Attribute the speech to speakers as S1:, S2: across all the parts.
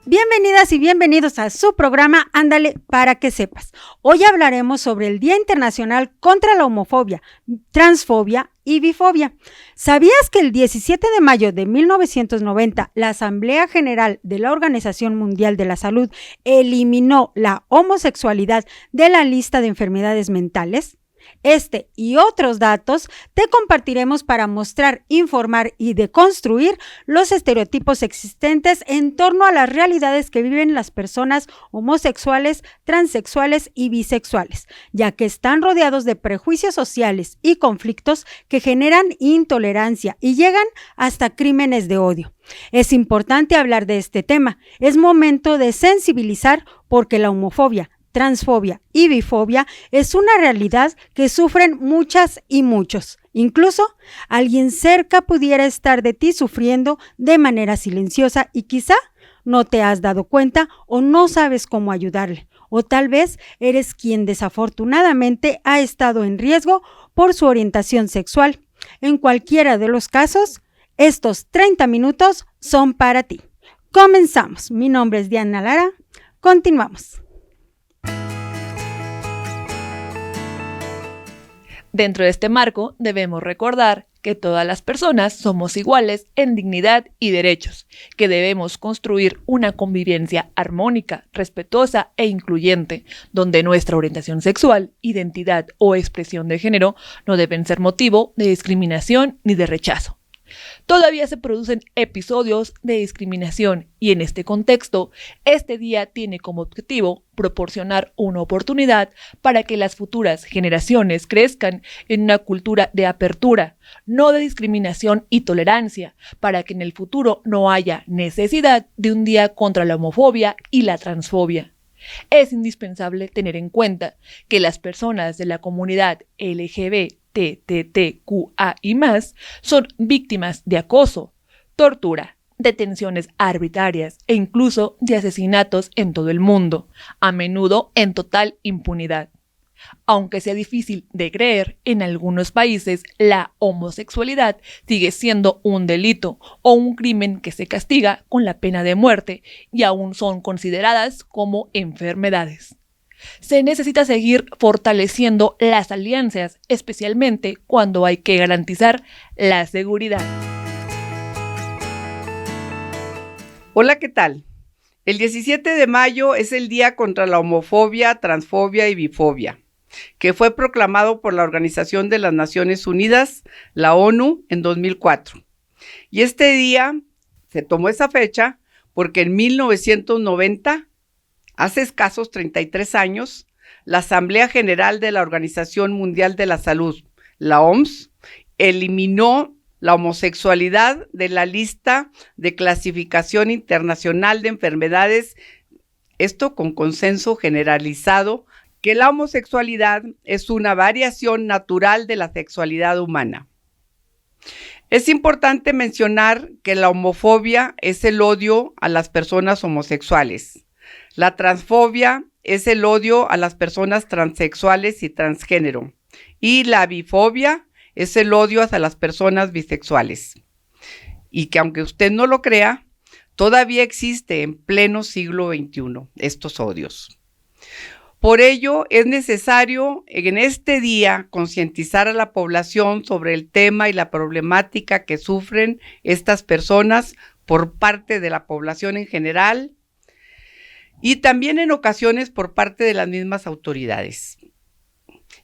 S1: Bienvenidas y bienvenidos a su programa Ándale para que sepas. Hoy hablaremos sobre el Día Internacional contra la Homofobia, Transfobia y Bifobia. ¿Sabías que el 17 de mayo de 1990 la Asamblea General de la Organización Mundial de la Salud eliminó la homosexualidad de la lista de enfermedades mentales? Este y otros datos te compartiremos para mostrar, informar y deconstruir los estereotipos existentes en torno a las realidades que viven las personas homosexuales, transexuales y bisexuales, ya que están rodeados de prejuicios sociales y conflictos que generan intolerancia y llegan hasta crímenes de odio. Es importante hablar de este tema, es momento de sensibilizar porque la homofobia, transfobia y bifobia es una realidad que sufren muchas y muchos. Incluso alguien cerca pudiera estar de ti sufriendo de manera silenciosa y quizá no te has dado cuenta o no sabes cómo ayudarle. O tal vez eres quien desafortunadamente ha estado en riesgo por su orientación sexual. En cualquiera de los casos, estos 30 minutos son para ti. Comenzamos. Mi nombre es Diana Lara. Continuamos.
S2: Dentro de este marco, debemos recordar que todas las personas somos iguales en dignidad y derechos, que debemos construir una convivencia armónica, respetuosa e incluyente, donde nuestra orientación sexual, identidad o expresión de género no deben ser motivo de discriminación ni de rechazo. Todavía se producen episodios de discriminación y en este contexto, este día tiene como objetivo proporcionar una oportunidad para que las futuras generaciones crezcan en una cultura de apertura, no de discriminación y tolerancia, para que en el futuro no haya necesidad de un día contra la homofobia y la transfobia. Es indispensable tener en cuenta que las personas de la comunidad LGBTQA y más son víctimas de acoso, tortura, detenciones arbitrarias e incluso de asesinatos en todo el mundo, a menudo en total impunidad. Aunque sea difícil de creer, en algunos países la homosexualidad sigue siendo un delito o un crimen que se castiga con la pena de muerte y aún son consideradas como enfermedades. Se necesita seguir fortaleciendo las alianzas, especialmente cuando hay que garantizar la seguridad.
S3: Hola, ¿qué tal? El 17 de mayo es el Día contra la Homofobia, Transfobia y Bifobia, que fue proclamado por la Organización de las Naciones Unidas, la ONU, en 2004. Y este día se tomó esa fecha porque en 1990, hace escasos 33 años, la Asamblea General de la Organización Mundial de la Salud, la OMS, eliminó la homosexualidad de la lista de clasificación internacional de enfermedades, esto con consenso generalizado, que la homosexualidad es una variación natural de la sexualidad humana. Es importante mencionar que la homofobia es el odio a las personas homosexuales. La transfobia es el odio a las personas transexuales y transgénero. Y la bifobia es el odio hacia las personas bisexuales. Y que aunque usted no lo crea, todavía existe en pleno siglo XXI estos odios. Por ello, es necesario en este día concientizar a la población sobre el tema y la problemática que sufren estas personas por parte de la población en general y también en ocasiones por parte de las mismas autoridades.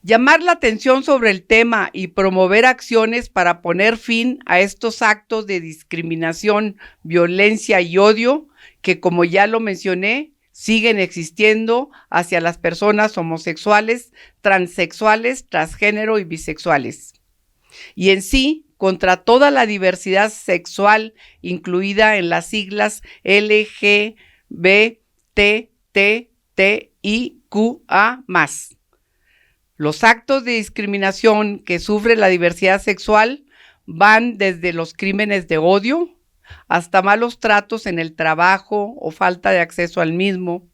S3: Llamar la atención sobre el tema y promover acciones para poner fin a estos actos de discriminación, violencia y odio que, como ya lo mencioné, siguen existiendo hacia las personas homosexuales, transexuales, transgénero y bisexuales. Y en sí, contra toda la diversidad sexual incluida en las siglas LGBTTIQA+. Los actos de discriminación que sufre la diversidad sexual van desde los crímenes de odio hasta malos tratos en el trabajo o falta de acceso al mismo,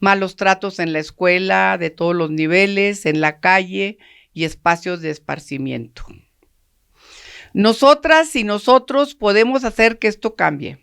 S3: malos tratos en la escuela de todos los niveles, en la calle y espacios de esparcimiento. Nosotras y nosotros podemos hacer que esto cambie.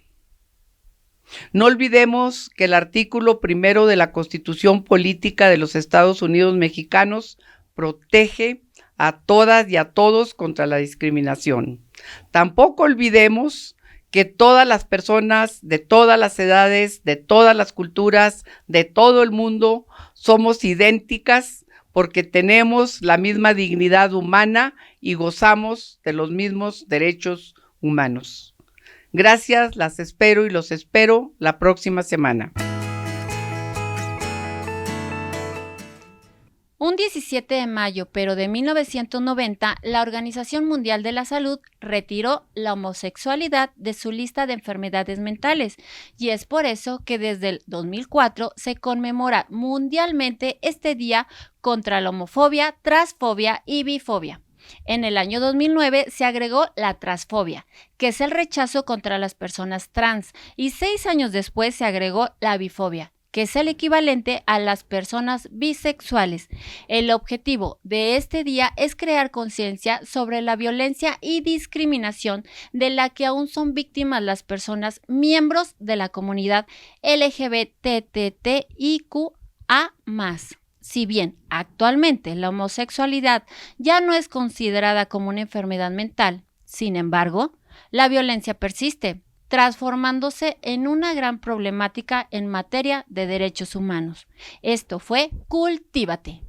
S3: No olvidemos que el artículo 1 de la Constitución Política de los Estados Unidos Mexicanos protege a todas y a todos contra la discriminación. Tampoco olvidemos que todas las personas de todas las edades, de todas las culturas, de todo el mundo, somos idénticas porque tenemos la misma dignidad humana y gozamos de los mismos derechos humanos. Gracias, las espero y los espero la próxima semana.
S4: Un 17 de mayo, pero de 1990, la Organización Mundial de la Salud retiró la homosexualidad de su lista de enfermedades mentales, y es por eso que desde el 2004 se conmemora mundialmente este día contra la homofobia, transfobia y bifobia. En el año 2009 se agregó la transfobia, que es el rechazo contra las personas trans, y 6 años después se agregó la bifobia, que es el equivalente a las personas bisexuales. El objetivo de este día es crear conciencia sobre la violencia y discriminación de la que aún son víctimas las personas miembros de la comunidad LGBTTIQA+. Si bien actualmente la homosexualidad ya no es considerada como una enfermedad mental, sin embargo, la violencia persiste, transformándose en una gran problemática en materia de derechos humanos. Esto fue Cultívate.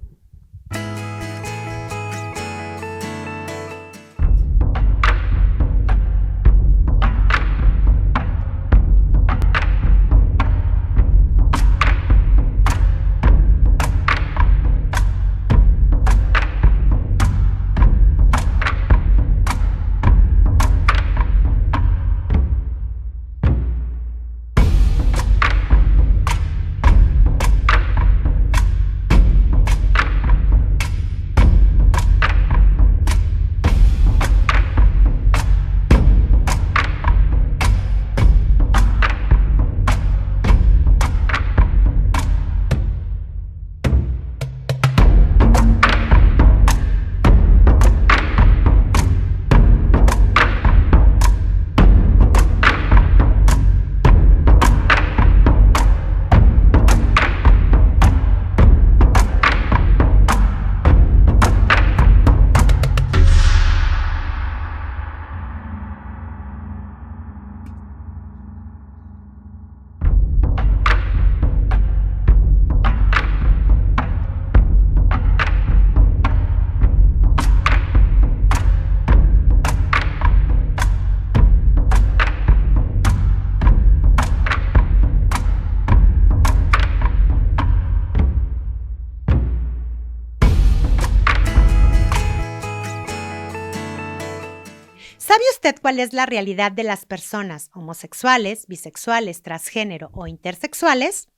S1: ¿Sabe usted cuál es la realidad de las personas homosexuales, bisexuales, transgénero o intersexuales?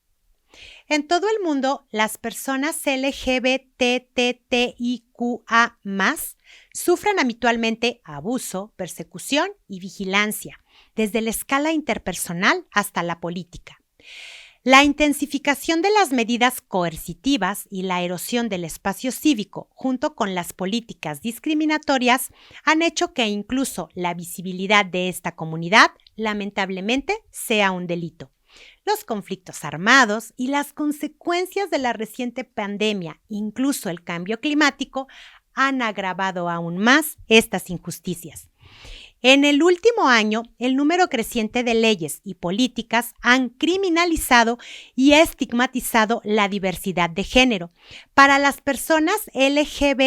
S1: En todo el mundo, las personas LGBTTIQA+ sufren habitualmente abuso, persecución y vigilancia, desde la escala interpersonal hasta la política. La intensificación de las medidas coercitivas y la erosión del espacio cívico, junto con las políticas discriminatorias, han hecho que incluso la visibilidad de esta comunidad, lamentablemente, sea un delito. Los conflictos armados y las consecuencias de la reciente pandemia, incluso el cambio climático, han agravado aún más estas injusticias. En el último año, el número creciente de leyes y políticas han criminalizado y estigmatizado la diversidad de género. Para las personas LGBTTIQA+,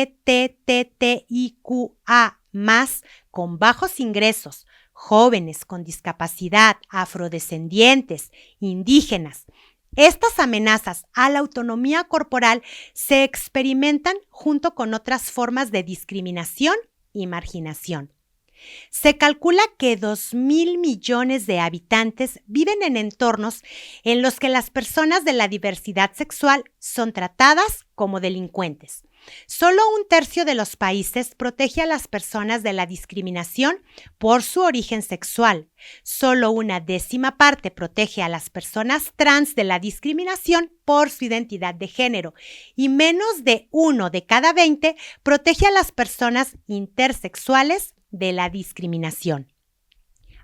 S1: con bajos ingresos, jóvenes con discapacidad, afrodescendientes, indígenas,
S5: Estas amenazas a la autonomía corporal se experimentan junto con otras formas de discriminación y marginación. Se calcula que 2.000 millones de habitantes viven en entornos en los que las personas de la diversidad sexual son tratadas como delincuentes. Solo 1/3 de los países protege a las personas de la discriminación por su origen sexual. Solo 1/10 parte protege a las personas trans de la discriminación por su identidad de género y menos de 1 de cada 20 protege a las personas intersexuales de la discriminación.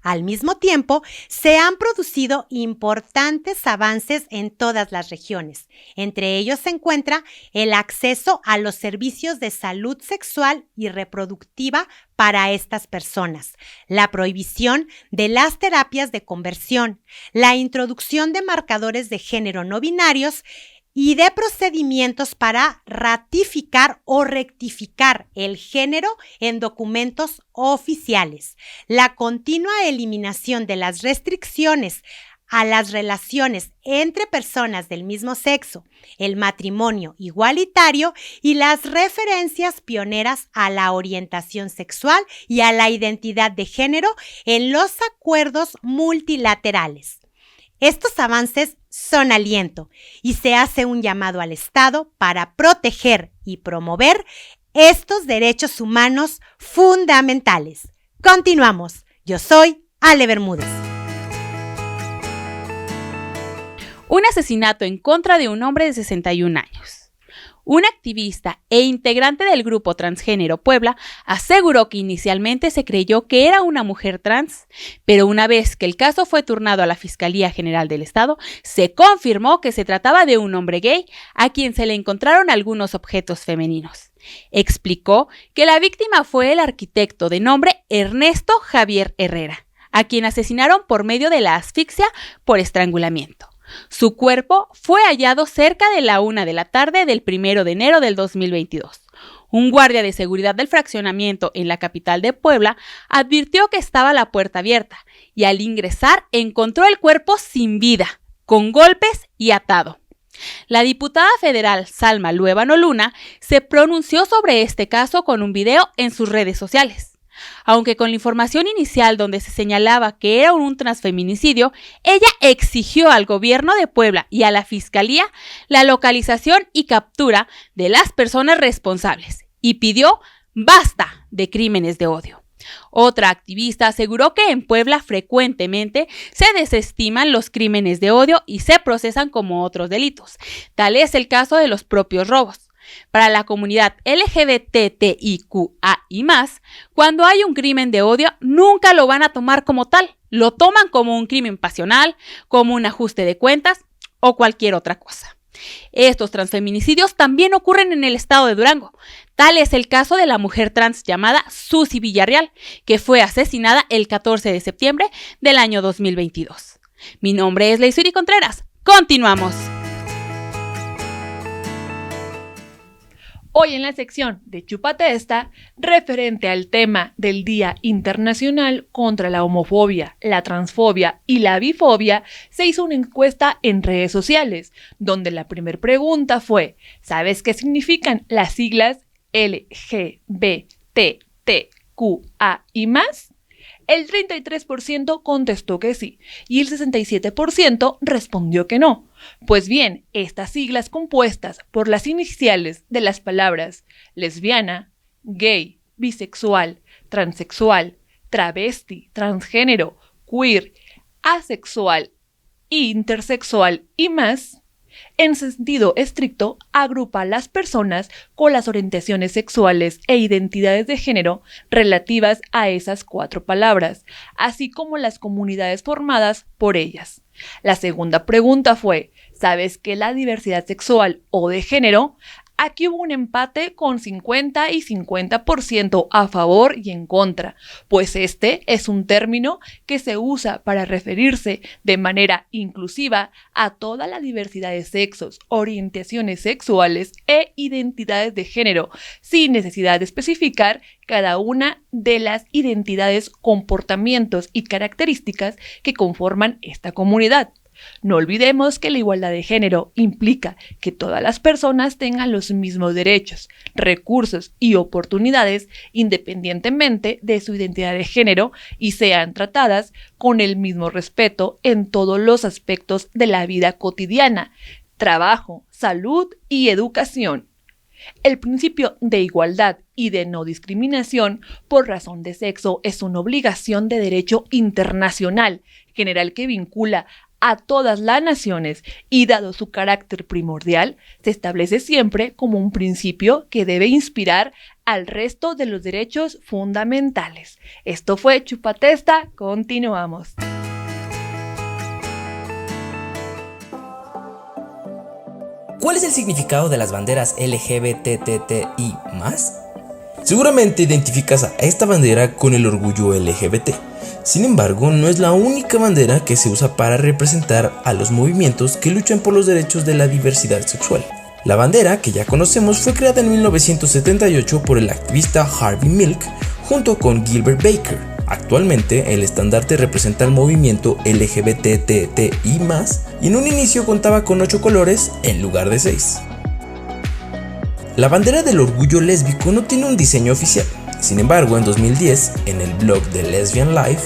S5: Al mismo tiempo, se han producido importantes avances en todas las regiones. Entre ellos se encuentra el acceso a los servicios de salud sexual y reproductiva para estas personas, la prohibición de las terapias de conversión, la introducción de marcadores de género no binarios y de procedimientos para ratificar o rectificar el género en documentos oficiales, la continua eliminación de las restricciones a las relaciones entre personas del mismo sexo, el matrimonio igualitario y las referencias pioneras a la orientación sexual y a la identidad de género en los acuerdos multilaterales. Estos avances son aliento y se hace un llamado al Estado para proteger y promover estos derechos humanos fundamentales. Continuamos. Yo soy Ale Bermúdez.
S6: Un asesinato en contra de un hombre de 61 años. Un activista e integrante del grupo Transgénero Puebla aseguró que inicialmente se creyó que era una mujer trans, pero una vez que el caso fue turnado a la Fiscalía General del Estado, se confirmó que se trataba de un hombre gay a quien se le encontraron algunos objetos femeninos. Explicó que la víctima fue el arquitecto de nombre Ernesto Javier Herrera, a quien asesinaron por medio de la asfixia por estrangulamiento. Su cuerpo fue hallado cerca de la 1 de la tarde del 1 de enero del 2022. Un guardia de seguridad del fraccionamiento en la capital de Puebla advirtió que estaba la puerta abierta y al ingresar encontró el cuerpo sin vida, con golpes y atado. La diputada federal Salma Luébano Luna se pronunció sobre este caso con un video en sus redes sociales. Aunque con la información inicial donde se señalaba que era un transfeminicidio, ella exigió al gobierno de Puebla y a la Fiscalía la localización y captura de las personas responsables y pidió basta de crímenes de odio. Otra activista aseguró que en Puebla frecuentemente se desestiman los crímenes de odio y se procesan como otros delitos. Tal es el caso de los propios robos. Para la comunidad LGBTIQA+, cuando hay un crimen de odio, nunca lo van a tomar como tal. Lo toman como un crimen pasional, como un ajuste de cuentas o cualquier otra cosa. Estos transfeminicidios también ocurren en el estado de Durango. Tal es el caso de la mujer trans llamada Susi Villarreal, que fue asesinada el 14 de septiembre del año 2022. Mi nombre es Leisuri Contreras. Continuamos.
S2: Hoy en la sección de Chúpate Esta, referente al tema del Día Internacional contra la Homofobia, la Transfobia y la Bifobia, se hizo una encuesta en redes sociales, donde la primera pregunta fue: ¿sabes qué significan las siglas LGBTQA y más? El 33% contestó que sí y el 67% respondió que no. Pues bien, estas siglas compuestas por las iniciales de las palabras lesbiana, gay, bisexual, transexual, travesti, transgénero, queer, asexual, intersexual y más, en sentido estricto, agrupa a las personas con las orientaciones sexuales e identidades de género relativas a esas 4 palabras, así como las comunidades formadas por ellas. La segunda pregunta fue: ¿sabes qué es la diversidad sexual o de género? Aquí hubo un empate con 50 y 50% a favor y en contra, pues este es un término que se usa para referirse de manera inclusiva a toda la diversidad de sexos, orientaciones sexuales e identidades de género, sin necesidad de especificar cada una de las identidades, comportamientos y características que conforman esta comunidad. No olvidemos que la igualdad de género implica que todas las personas tengan los mismos derechos, recursos y oportunidades independientemente de su identidad de género y sean tratadas con el mismo respeto en todos los aspectos de la vida cotidiana, trabajo, salud y educación. El principio de igualdad y de no discriminación por razón de sexo es una obligación de derecho internacional general que vincula a todas las naciones y dado su carácter primordial, se establece siempre como un principio que debe inspirar al resto de los derechos fundamentales. Esto fue Chupatesta, continuamos.
S7: ¿Cuál es el significado de las banderas LGBTTI+? Seguramente identificas a esta bandera con el orgullo LGBT. Sin embargo, no es la única bandera que se usa para representar a los movimientos que luchan por los derechos de la diversidad sexual. La bandera, que ya conocemos, fue creada en 1978 por el activista Harvey Milk junto con Gilbert Baker. Actualmente, el estandarte representa el movimiento LGBTTI+, y en un inicio contaba con 8 colores en lugar de 6. La bandera del orgullo lésbico no tiene un diseño oficial. Sin embargo, en 2010, en el blog de Lesbian Life,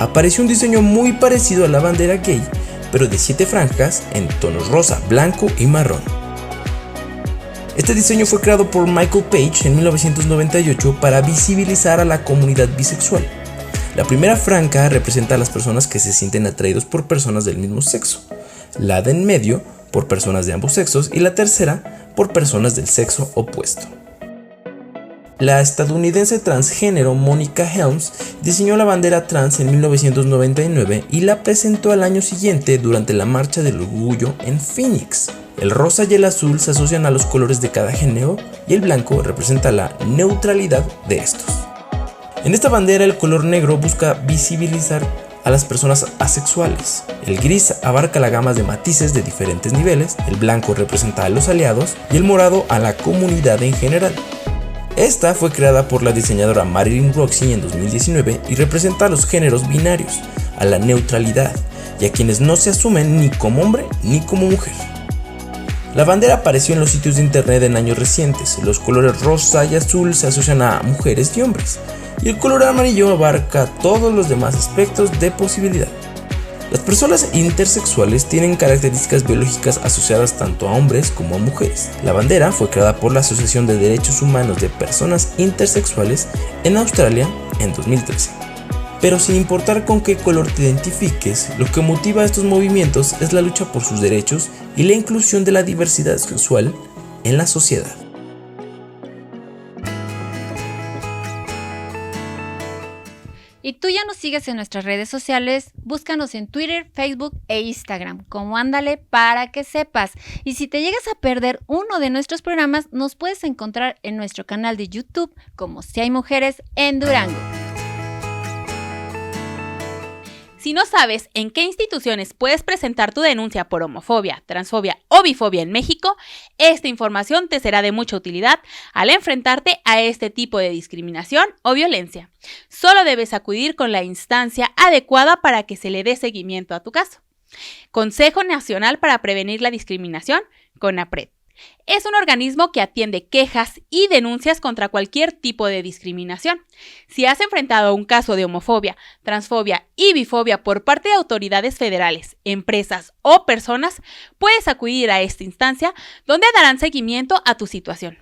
S7: apareció un diseño muy parecido a la bandera gay, pero de 7 franjas en tonos rosa, blanco y marrón. Este diseño fue creado por Michael Page en 1998 para visibilizar a la comunidad bisexual. La primera franja representa a las personas que se sienten atraídos por personas del mismo sexo, la de en medio por personas de ambos sexos y la tercera por personas del sexo opuesto. La estadounidense transgénero Monica Helms diseñó la bandera trans en 1999 y la presentó al año siguiente durante la Marcha del Orgullo en Phoenix. El rosa y el azul se asocian a los colores de cada género y el blanco representa la neutralidad de estos. En esta bandera el color negro busca visibilizar a las personas asexuales. El gris abarca la gama de matices de diferentes niveles, el blanco representa a los aliados y el morado a la comunidad en general. Esta fue creada por la diseñadora Marilyn Roxy en 2019 y representa a los géneros binarios, a la neutralidad y a quienes no se asumen ni como hombre ni como mujer. La bandera apareció en los sitios de internet en años recientes. Los colores rosa y azul se asocian a mujeres y hombres, y el color amarillo abarca todos los demás aspectos de posibilidad. Las personas intersexuales tienen características biológicas asociadas tanto a hombres como a mujeres. La bandera fue creada por la Asociación de Derechos Humanos de Personas Intersexuales en Australia en 2013. Pero sin importar con qué color te identifiques, lo que motiva a estos movimientos es la lucha por sus derechos y la inclusión de la diversidad sexual en la sociedad.
S4: Y tú ya nos sigues en nuestras redes sociales, búscanos en Twitter, Facebook e Instagram como Ándale para que sepas. Y si te llegas a perder uno de nuestros programas, nos puedes encontrar en nuestro canal de YouTube como Si hay mujeres en Durango.
S6: Si no sabes en qué instituciones puedes presentar tu denuncia por homofobia, transfobia o bifobia en México, esta información te será de mucha utilidad al enfrentarte a este tipo de discriminación o violencia. Solo debes acudir con la instancia adecuada para que se le dé seguimiento a tu caso. Consejo Nacional para Prevenir la Discriminación, CONAPRED. Es un organismo que atiende quejas y denuncias contra cualquier tipo de discriminación. Si has enfrentado un caso de homofobia, transfobia y bifobia por parte de autoridades federales, empresas o personas, puedes acudir a esta instancia donde darán seguimiento a tu situación.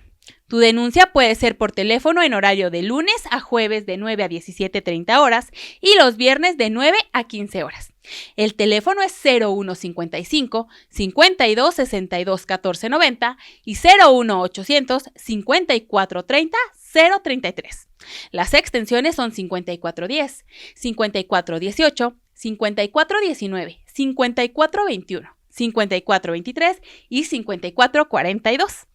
S6: Tu denuncia puede ser por teléfono en horario de lunes a jueves de 9 a 17:30 horas y los viernes de 9 a 15 horas. El teléfono es 0155 52 62 14 90 y 01800 54 30 033. Las extensiones son 5410, 5418, 5419, 5421, 5423 y 5442.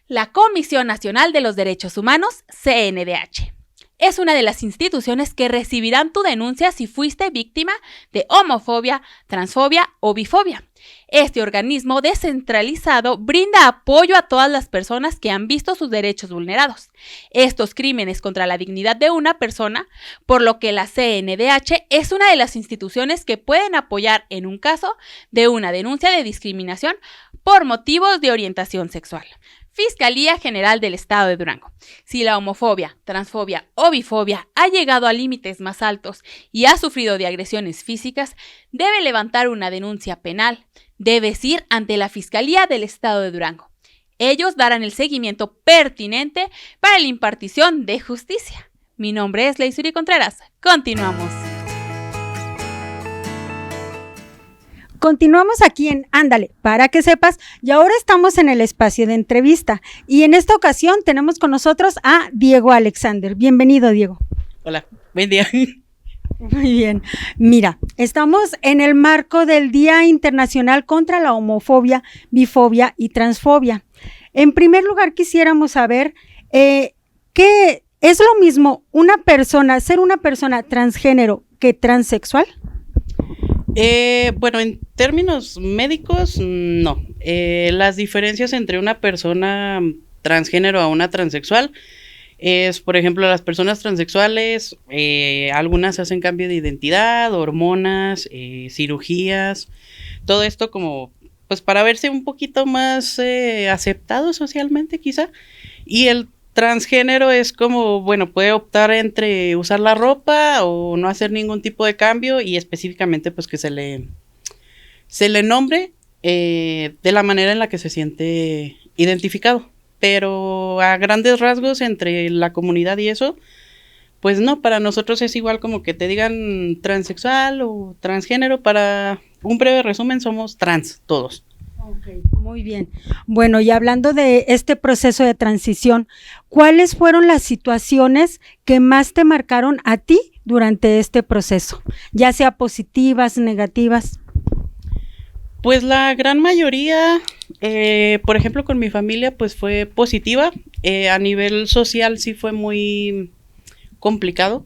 S6: La Comisión Nacional de los Derechos Humanos, CNDH. Es una de las instituciones que recibirán tu denuncia si fuiste víctima de homofobia, transfobia o bifobia. Este organismo descentralizado brinda apoyo a todas las personas que han visto sus derechos vulnerados. Estos crímenes contra la dignidad de una persona, por lo que la CNDH es una de las instituciones que pueden apoyar en un caso de una denuncia de discriminación por motivos de orientación sexual. Fiscalía General del Estado de Durango. Si la homofobia, transfobia o bifobia ha llegado a límites más altos y ha sufrido de agresiones físicas, debe levantar una denuncia penal. Debe ir ante la Fiscalía del Estado de Durango. Ellos darán el seguimiento pertinente para la impartición de justicia. Mi nombre es Leisuri Contreras. Continuamos.
S1: Continuamos aquí en Ándale, para que sepas, y ahora estamos en el espacio de entrevista. Y en esta ocasión tenemos con nosotros a Diego Alexander. Bienvenido, Diego.
S8: Hola, buen día.
S1: Muy bien. Mira, estamos en el marco del Día Internacional contra la Homofobia, Bifobia y Transfobia. En primer lugar, quisiéramos saber ¿qué es lo mismo ser una persona transgénero que transexual?
S8: Bueno, en términos médicos, no. Las diferencias entre una persona transgénero a una transexual es, por ejemplo, las personas transexuales, algunas hacen cambio de identidad, hormonas, cirugías, todo esto como, pues para verse un poquito más aceptado socialmente quizá, y el transgénero es como, bueno, puede optar entre usar la ropa o no hacer ningún tipo de cambio y específicamente pues que se le nombre de la manera en la que se siente identificado. Pero a grandes rasgos entre la comunidad y eso, pues no, para nosotros es igual como que te digan transexual o transgénero. Para un breve resumen, somos trans todos.
S1: Okay, muy bien. Bueno, y hablando de este proceso de transición, ¿cuáles fueron las situaciones que más te marcaron a ti durante este proceso? Ya sea positivas, negativas.
S8: Pues la gran mayoría, por ejemplo, con mi familia, pues fue positiva. A nivel social sí fue muy complicado.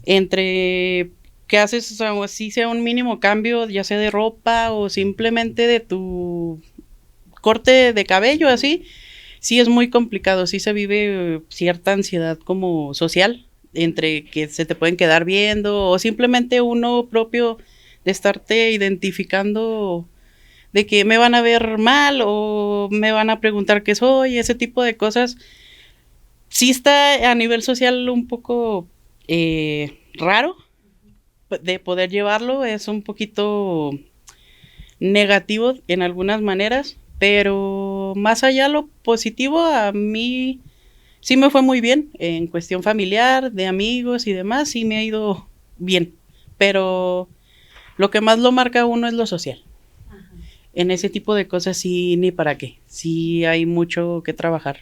S8: Entre que haces, o sea, así sea un mínimo cambio, ya sea de ropa o simplemente de tu corte de cabello, así, sí es muy complicado, sí se vive cierta ansiedad como social, entre que se te pueden quedar viendo o simplemente uno propio de estarte identificando de que me van a ver mal o me van a preguntar qué soy, ese tipo de cosas. Sí está a nivel social un poco raro de poder llevarlo, es un poquito negativo en algunas maneras, pero más allá de lo positivo, a mí sí me fue muy bien en cuestión familiar, de amigos y demás, sí me ha ido bien, pero lo que más lo marca a uno es lo social. Ajá. En ese tipo de cosas sí, ni para qué, sí hay mucho que trabajar.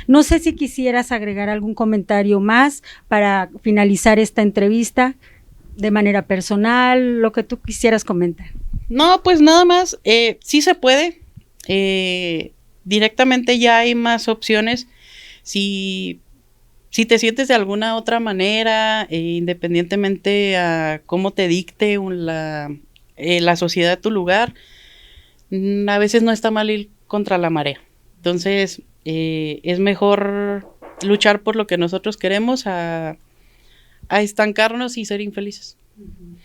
S1: No sé si quisieras agregar algún comentario más para finalizar esta entrevista. De manera personal, lo que tú quisieras comentar.
S8: No, pues nada más, sí se puede, directamente ya hay más opciones, si te sientes de alguna otra manera, independientemente a cómo te dicte la sociedad tu lugar, a veces no está mal ir contra la marea, entonces es mejor luchar por lo que nosotros queremos a estancarnos y ser infelices. Uh-huh.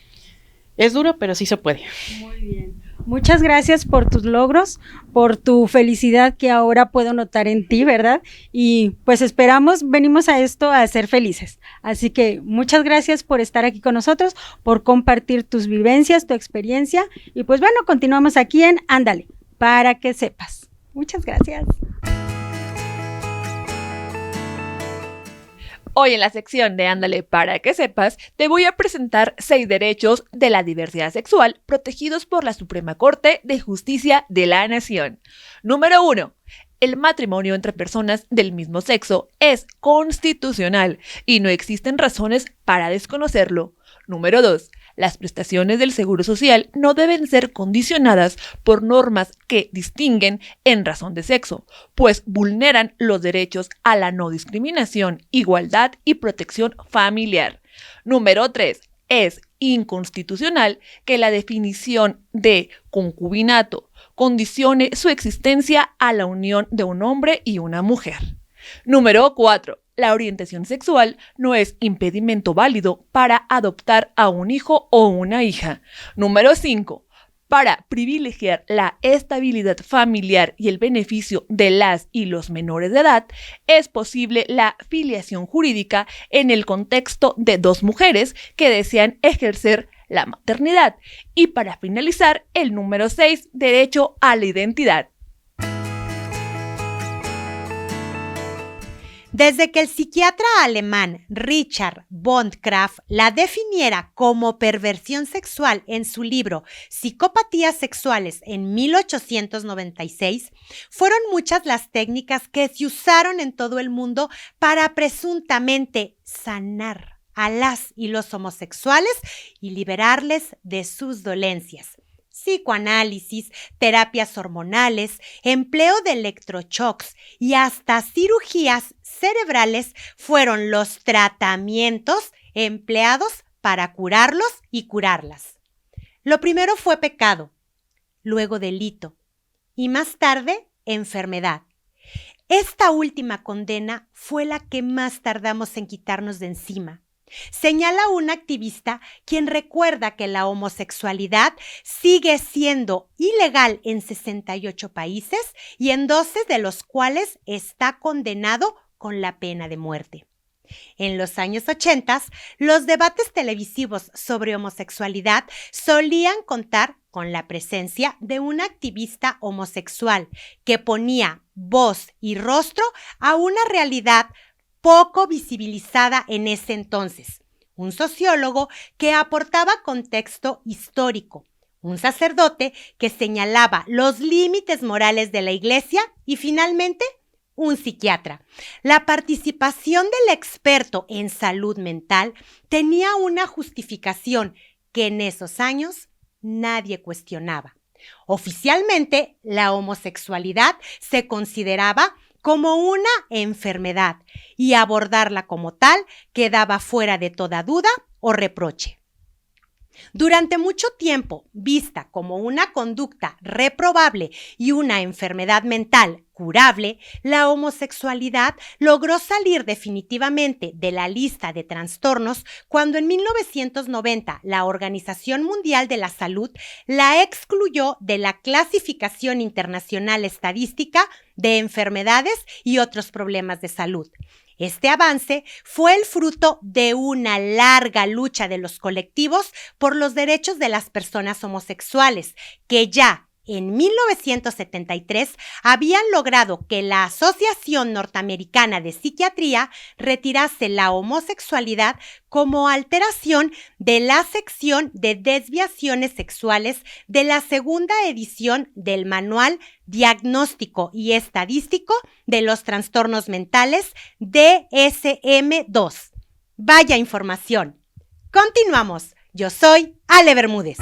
S8: Es duro, pero sí se puede.
S1: Muy bien. Muchas gracias por tus logros, por tu felicidad que ahora puedo notar en ti, ¿verdad? Y pues venimos a esto a ser felices. Así que muchas gracias por estar aquí con nosotros, por compartir tus vivencias, tu experiencia. Y pues bueno, continuamos aquí en Ándale, para que sepas. Muchas gracias.
S2: Hoy en la sección de Ándale para que sepas, te voy a presentar 6 derechos de la diversidad sexual protegidos por la Suprema Corte de Justicia de la Nación. Número 1. El matrimonio entre personas del mismo sexo es constitucional y no existen razones para desconocerlo. Número 2. Las prestaciones del Seguro Social no deben ser condicionadas por normas que distinguen en razón de sexo, pues vulneran los derechos a la no discriminación, igualdad y protección familiar. Número 3. es inconstitucional que la definición de concubinato condicione su existencia a la unión de un hombre y una mujer. Número 4. La orientación sexual no es impedimento válido para adoptar a un hijo o una hija. Número 5. Para privilegiar la estabilidad familiar y el beneficio de las y los menores de edad, es posible la filiación jurídica en el contexto de dos mujeres que desean ejercer la maternidad. Y para finalizar, el número 6, derecho a la identidad.
S5: Desde que el psiquiatra alemán Richard Bondgraf la definiera como perversión sexual en su libro Psicopatías sexuales en 1896, fueron muchas las técnicas que se usaron en todo el mundo para presuntamente sanar a las y los homosexuales y liberarles de sus dolencias. Psicoanálisis, terapias hormonales, empleo de electroshocks y hasta cirugías cerebrales fueron los tratamientos empleados para curarlos y curarlas. Lo primero fue pecado, luego delito y más tarde enfermedad. Esta última condena fue la que más tardamos en quitarnos de encima. Señala un activista quien recuerda que la homosexualidad sigue siendo ilegal en 68 países y en 12 de los cuales está condenado con la pena de muerte. En los años 80, los debates televisivos sobre homosexualidad solían contar con la presencia de un activista homosexual que ponía voz y rostro a una realidad poco visibilizada en ese entonces, un sociólogo que aportaba contexto histórico, un sacerdote que señalaba los límites morales de la Iglesia y finalmente un psiquiatra. La participación del experto en salud mental tenía una justificación que en esos años nadie cuestionaba. Oficialmente, la homosexualidad se consideraba como una enfermedad y abordarla como tal quedaba fuera de toda duda o reproche. Durante mucho tiempo, vista como una conducta reprobable y una enfermedad mental curable, la homosexualidad logró salir definitivamente de la lista de trastornos cuando en 1990 la Organización Mundial de la Salud la excluyó de la Clasificación Internacional Estadística de Enfermedades y otros problemas de salud. Este avance fue el fruto de una larga lucha de los colectivos por los derechos de las personas homosexuales, que ya en 1973 habían logrado que la Asociación Norteamericana de Psiquiatría retirase la homosexualidad como alteración de la sección de desviaciones sexuales de la segunda edición del Manual Diagnóstico y Estadístico de los Trastornos Mentales DSM-2. Vaya información. Continuamos. Yo soy Ale Bermúdez.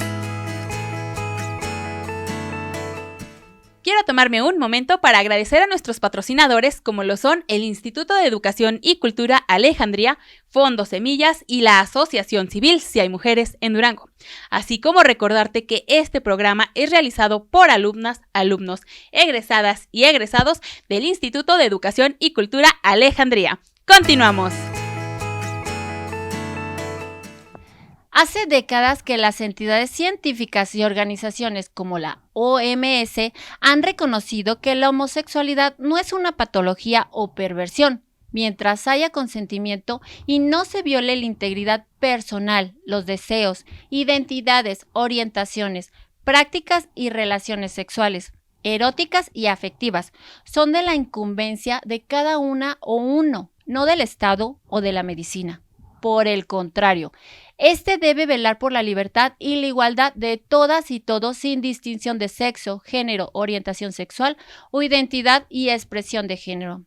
S6: Quiero tomarme un momento para agradecer a nuestros patrocinadores como lo son el Instituto de Educación y Cultura Alejandría, Fondo Semillas y la Asociación Civil Si Hay Mujeres en Durango. Así como recordarte que este programa es realizado por alumnas, alumnos, egresadas y egresados del Instituto de Educación y Cultura Alejandría. ¡Continuamos!
S4: Hace décadas que las entidades científicas y organizaciones como la OMS han reconocido que la homosexualidad no es una patología o perversión, mientras haya consentimiento y no se viole la integridad personal, los deseos, identidades, orientaciones, prácticas y relaciones sexuales, eróticas y afectivas, son de la incumbencia de cada una o uno, no del Estado o de la medicina. Por el contrario, este debe velar por la libertad y la igualdad de todas y todos sin distinción de sexo, género, orientación sexual o identidad y expresión de género.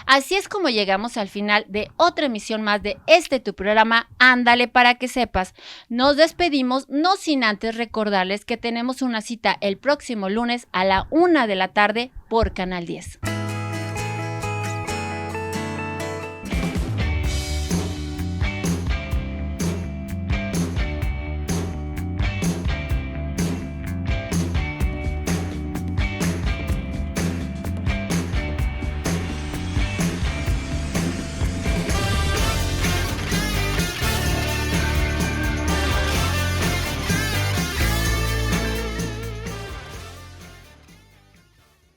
S4: Así es como llegamos al final de otra emisión más de tu programa Ándale para que sepas. Nos despedimos no sin antes recordarles que tenemos una cita el próximo lunes a la 1 de la tarde por Canal 10.